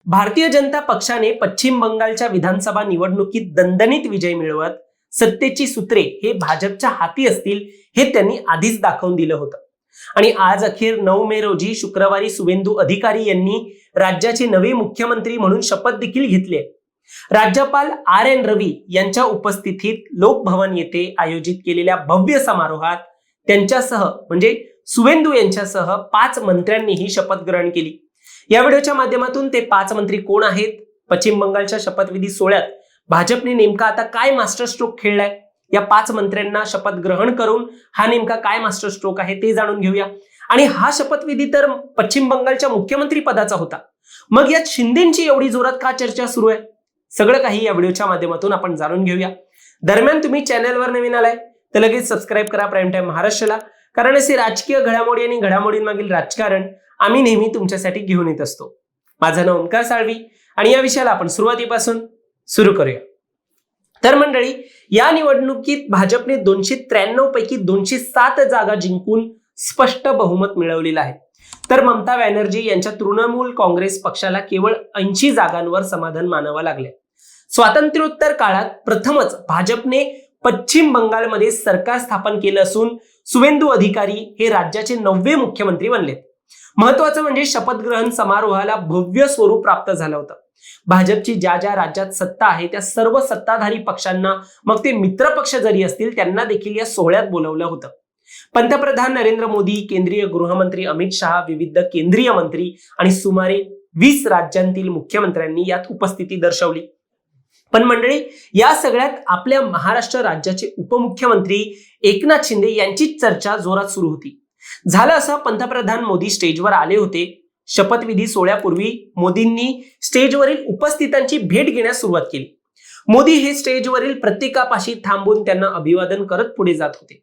भारतीय जनता पक्षाने पश्चिम बंगालच्या विधानसभा निवडणुकीत दणदणीत विजय मिळवत सत्तेची सूत्रे हे भाजपच्या हाती असतील हे त्यांनी आधीच दाखवून दिलं होतं। आणि आज अखेर 9 मे रोजी शुक्रवारी शुवेंदू अधिकारी यांनी राज्याचे नवे मुख्यमंत्री म्हणून शपथ देखील घेतली आहे। राज्यपाल RN रवी यांच्या उपस्थितीत लोकभवन येथे आयोजित केलेल्या भव्य समारोहात त्यांच्यासह म्हणजे शुवेंदू यांच्यासह 5 मंत्र्यांनी ही शपथ ग्रहण केली। या व्हिडिओच्या माध्यमातून ते 5 मंत्री कोण आहेत, पश्चिम बंगालच्या शपथविधी सोहळ्यात भाजपने नेमका आता काय मास्टर स्ट्रोक खेळलाय, या 5 मंत्र्यांना शपथ ग्रहण करून हा नेमका काय मास्टर स्ट्रोक आहे ते जाणून घेऊया। आणि हा शपथविधी तर पश्चिम बंगालच्या मुख्यमंत्री पदाचा होता, मग यात शिंदेची एवढी जोरात का चर्चा सुरू आहे, सगळं काही या व्हिडिओच्या माध्यमातून आपण जाणून घेऊया। दरम्यान तुम्ही चॅनलवर नवीन आलाय तर लगेच सबस्क्राइब करा प्राईम टाइम महाराष्ट्राला, कारण असे राजकीय घडामोडी आणि घडामोडींमागील राजकारण आम्ही नेहमी तुमच्यासाठी घेऊन येत असतो। माझं नाव ओंकार साळवी आणि या विषयाला आपण सुरुवातीपासून सुरू करूया। तर मंडळी, या निवडणुकीत भाजपने 293 पैकी 207 जागा जिंकून स्पष्ट बहुमत मिळवलेलं आहे, तर ममता बॅनर्जी यांच्या तृणमूल काँग्रेस पक्षाला केवळ 80 जागांवर समाधान मानावं लागले। स्वातंत्र्योत्तर काळात प्रथमच भाजपने पश्चिम बंगालमध्ये सरकार स्थापन केलं असून शुवेंदू अधिकारी हे राज्याचे 9वे मुख्यमंत्री बनलेत। महत्वाचं म्हणजे शपथग्रहण समारोहाला भव्य स्वरूप प्राप्त झालं होतं। भाजपची ज्या ज्या राज्यात सत्ता आहे त्या सर्व सत्ताधारी पक्षांना, मग ते मित्र पक्ष जरी असतील, त्यांना देखील या सोहळ्यात बोलावलं होतं। पंतप्रधान नरेंद्र मोदी, केंद्रीय गृहमंत्री अमित शहा, विविध केंद्रीय मंत्री आणि सुमारे 20 राज्यांतील मुख्यमंत्र्यांनी यात उपस्थिती दर्शवली। पण मंडळी, या सगळ्यात आपल्या महाराष्ट्र राज्याचे उपमुख्यमंत्री एकनाथ शिंदे यांचीच चर्चा जोरात सुरू होती। झालं असं, पंतप्रधान मोदी स्टेजवर आले होते। शपथविधी सोहळ्यापूर्वी मोदींनी स्टेजवरील उपस्थितांची भेट घेण्यास सुरुवात केली। मोदी हे स्टेजवरील प्रत्येकापाशी थांबून त्यांना अभिवादन करत पुढे जात होते।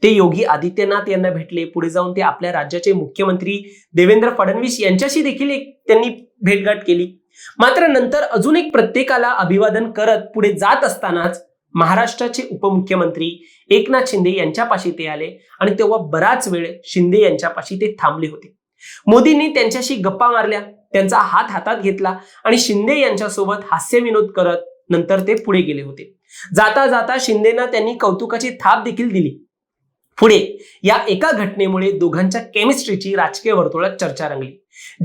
ते योगी आदित्यनाथ यांना भेटले, पुढे जाऊन ते आपल्या राज्याचे मुख्यमंत्री देवेंद्र फडणवीस यांच्याशी देखील त्यांनी भेटगाठ केली। मात्र नंतर अजून एक प्रत्येकाला अभिवादन करत पुढे जात असतानाच महाराष्ट्राचे उपमुख्यमंत्री एकनाथ शिंदे यांच्यापाशी ते आले आणि तेव्हा बराच वेळ शिंदे यांच्यापाशी ते थांबले होते। मोदींनी त्यांच्याशी गप्पा मारल्या, त्यांचा हात हातात घेतला आणि शिंदे यांच्यासोबत हास्यविनोद करत नंतर ते पुढे गेले होते। जाता जाता शिंदेना त्यांनी कौतुकाची थाप देखील दिली। पुढे या एका घटनेमुळे दोघांच्या केमिस्ट्रीची राजकीय वर्तुळात चर्चा रंगली।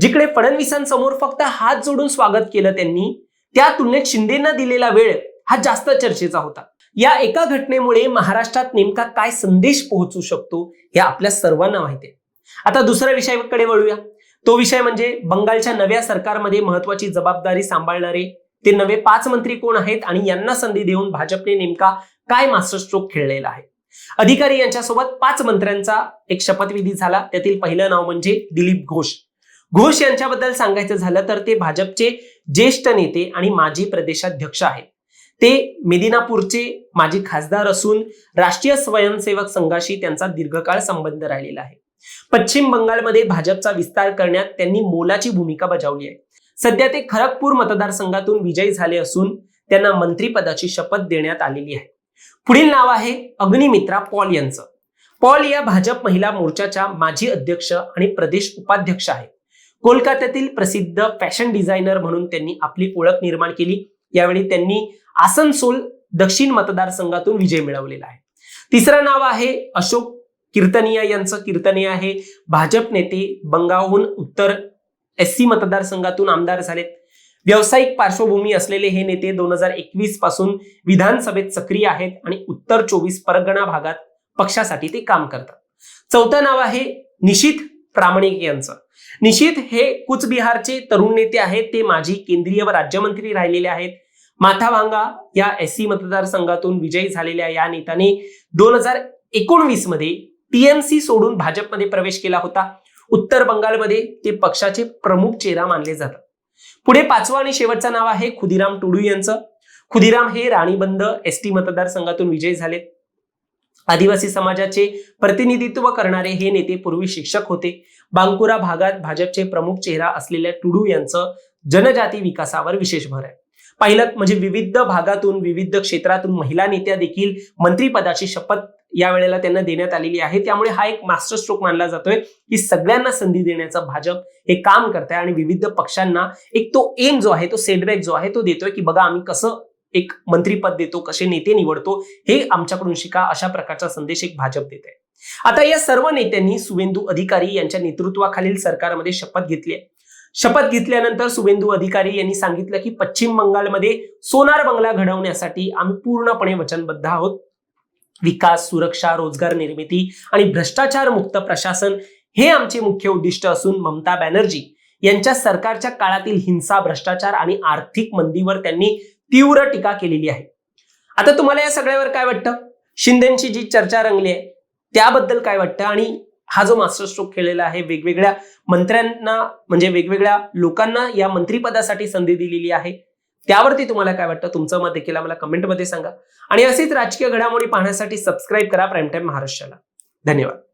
जिकडे फडणवीसांसमोर फक्त हात जोडून स्वागत केलं त्यांनी, त्या तुलनेत शिंदेना दिलेला वेळ हा जास्त चर्चेचा होता। या एका घटनेमुळे महाराष्ट्रात नेमका काय संदेश पोहोचू शकतो हे आपल्या सर्वांना माहिती आहे। आता दुसऱ्या विषयाकडे वळूया। तो विषय म्हणजे बंगालच्या नव्या सरकारमध्ये महत्वाची जबाबदारी सांभाळणारे ते नवे 5 मंत्री कोण आहेत आणि यांना संधी देऊन भाजपने नेमका काय मास्टर स्ट्रोक खेळलेला आहे। अधिकारी यांच्यासोबत 5 मंत्र्यांचा एक शपथविधी झाला। त्यातील पहिलं नाव म्हणजे दिलीप घोष। घोष यांच्याबद्दल सांगायचं झालं तर ते भाजपचे ज्येष्ठ नेते आणि माजी प्रदेशाध्यक्ष आहेत। ते मेदिनापूरचे माजी खासदार असून राष्ट्रीय स्वयंसेवक संघाशी त्यांचा दीर्घकाळ संबंध राहिलेला आहे। पश्चिम बंगालमध्ये भाजपचा विस्तार करण्यात त्यांनी मोलाची भूमिका बजावली आहे। सध्या ते खरगपूर मतदारसंघातून विजयी झाले असून त्यांना मंत्रिपदाची शपथ देण्यात आलेली आहे। पुढील नाव आहे अग्निमित्रा पॉल यांचं। पॉल या भाजप महिला मोर्चाच्या माजी अध्यक्ष आणि प्रदेश उपाध्यक्ष आहेत। कोलकात्यातील प्रसिद्ध फॅशन डिझायनर म्हणून त्यांनी आपली ओळख निर्माण केली। यावेळी त्यांनी आसनसोल दक्षिण मतदारसंघातून विजय मिळवलेला आहे। तिसरं नाव आहे अशोक कीर्तनिया यांचं। कीर्तनिया हे भाजप नेते, बंगालहून उत्तर SC मतदारसंघातून आमदार झालेत। व्यावसायिक पार्श्वभूमी असलेले हे नेते 2021 पासून विधानसभेत सक्रिय आहेत आणि उत्तर 24 परगणा भागात पक्षासाठी ते काम करतात। चौथं नाव आहे निशिथ प्रामाणिक यांचं। निशिथ हे कुचबिहारचे तरुण नेते आहेत। ते माजी केंद्रीय व राज्यमंत्री राहिलेले आहेत। माथाभांगा या SC मतदारसंघातून विजयी झालेल्या या नेत्याने 2019 मध्ये TMC सोडून भाजपमध्ये प्रवेश केला होता। उत्तर बंगालमध्ये ते पक्षाचे प्रमुख चेहरा मानले जातात। पुढे 5वं आणि शेवटचं नाव आहे खुदीराम टुडू यांचं। खुदीराम हे राणीबंद ST मतदारसंघातून विजयी झालेत। आदिवासी समाजाचे प्रतिनिधित्व करणारे हे नेते पूर्वी शिक्षक होते। बांकुरा भागात भाजपचे प्रमुख चेहरा असलेल्या टुडू यांचं जनजाती विकासावर विशेष भर आहे। पाहिलं म्हणजे विविध भागातून, विविध क्षेत्रातून महिला नेत्या देखील मंत्रिपदाची शपथ या वेळेला त्यांना देण्यात आलेली आहे. त्यामुळे हा एक मास्टर स्ट्रोक मानला जातोय की सगळ्यांना संधी देण्याचं भाजप हे काम करत आहे आणि विविध पक्षांना एक तो एम जो आहे, तो सेटबॅक जो आहे तो देतोय की बघा आम्ही कसं एक मंत्रीपद देतो, कसे नेते निवडतो, हे आमच्याकडून शिका, अशा प्रकारचा संदेश एक भाजप देत आहे. आता या सर्व नेत्यांनी शुवेंदू अधिकारी यांच्या नेतृत्वाखालील सरकारमध्ये शपथ घेतली आहे. शपथ घेतल्यानंतर शुवेंदू अधिकारी यांनी सांगितलं की पश्चिम बंगालमध्ये सोनार बंगला घडवण्यासाठी आम्ही पूर्णपणे वचनबद्ध आहोत. विकास, सुरक्षा, रोजगार निर्मिती आणि भ्रष्टाचार मुक्त प्रशासन हे आमचे मुख्य उद्दिष्ट असून ममता बॅनर्जी यांच्या सरकारच्या काळातील हिंसा, भ्रष्टाचार आणि आर्थिक मंदीवर त्यांनी तीव्र टीका केलेली आहे. आता तुम्हाला या सगळ्यावर काय वाटतं? शिंदेची जी चर्चा रंगली आहे त्याबद्दल काय वाटतं? आणि हा जो मास्टर स्ट्रोक खेळलेला आहे, वेगवेगळ्या मंत्र्यांना म्हणजे वेगवेगळ्या लोकांना या मंत्रिपदासाठी संधी दिलेली आहे, त्यावरती तुम्हाला काय वाटतं? तुमचं मत देखील आम्हाला कमेंटमध्ये सांगा. आणि असेच राजकीय घडामोडी पाहण्यासाठी सबस्क्राईब करा प्राईम टाइम महाराष्ट्राला. धन्यवाद.